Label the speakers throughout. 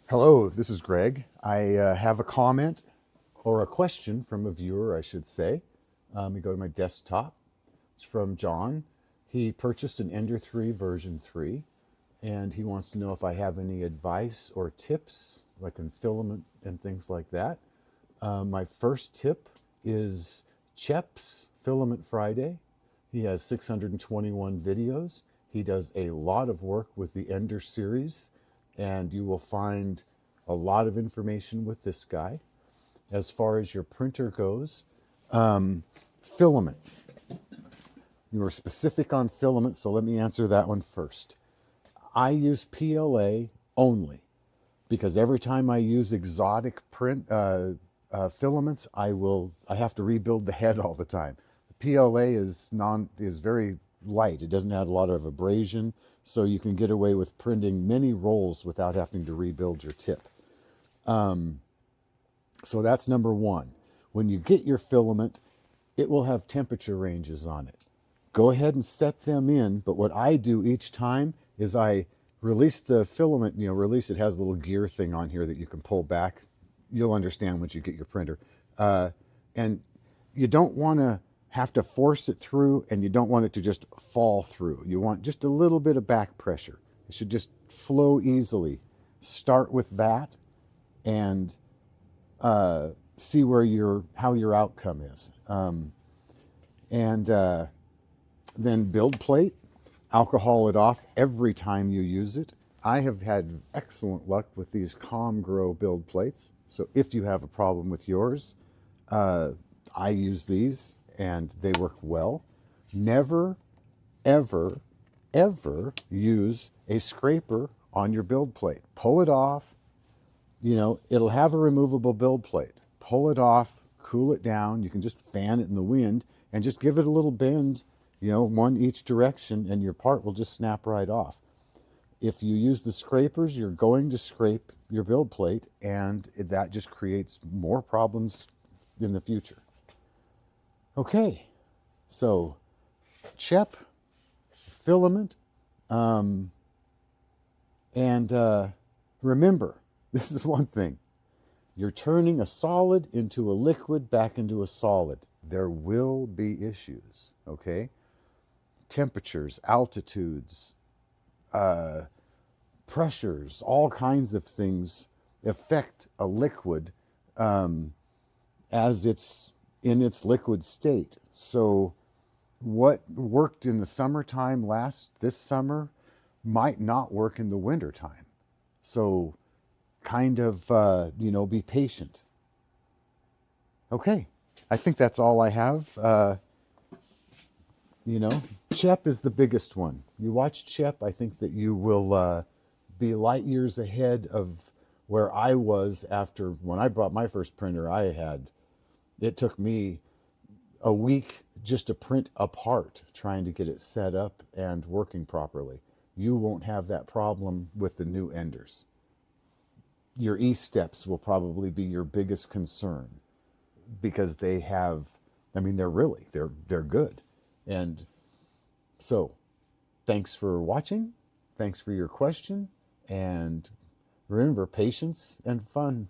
Speaker 1: Hello, this is Greg. I have a comment or a question from a viewer, I should say. Let me go to my desktop. It's from John. He purchased an Ender 3 version 3, and he wants to know if I have any advice or tips, like in filament and things like that. My first tip is Chep's Filament Friday. He has 621 videos. He does a lot of work with the Ender series, and you will find a lot of information with this guy. As far as your printer goes, filament. You were specific on filament, so let me answer that one first. I use PLA only because every time I use exotic print filaments, I have to rebuild the head all the time. PLA is very light. It doesn't have a lot of abrasion, so you can get away with printing many rolls without having to rebuild your tip. So that's number one. When you get your filament, it will have temperature ranges on it. Go ahead and set them in, but what I do each time is I release the filament, release it has a little gear thing on here that you can pull back. You'll understand once you get your printer. And you don't want to have to force it through, and you don't want it to just fall through. You want just a little bit of back pressure. It should just flow easily. Start with that and see how your outcome is. Then build plate, alcohol it off every time you use it. I have had excellent luck with these Calm Grow build plates. So if you have a problem with yours, I use these and they work well. Never, ever, ever use a scraper on your build plate. Pull it off. It'll have a removable build plate. Pull it off, cool it down. You can just fan it in the wind and just give it a little bend, one each direction, and your part will just snap right off. If you use the scrapers, you're going to scrape your build plate, and that just creates more problems in the future. Okay, so Chep, filament, and remember, this is one thing. You're turning a solid into a liquid back into a solid. There will be issues, okay? Temperatures, altitudes, pressures, all kinds of things affect a liquid as it's in its liquid state. So what worked in the summertime this summer might not work in the wintertime. So kind of, be patient. Okay, I think that's all I have. Chep is the biggest one. You watch Chep, I think that you will be light years ahead of where I was after when I bought my first printer. It took me a week just to print a part, trying to get it set up and working properly. You won't have that problem with the new Enders. Your E-steps will probably be your biggest concern because they're good. And so thanks for watching. Thanks for your question. And remember, patience and fun.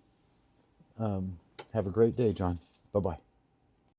Speaker 1: Have a great day, John. Bye-bye.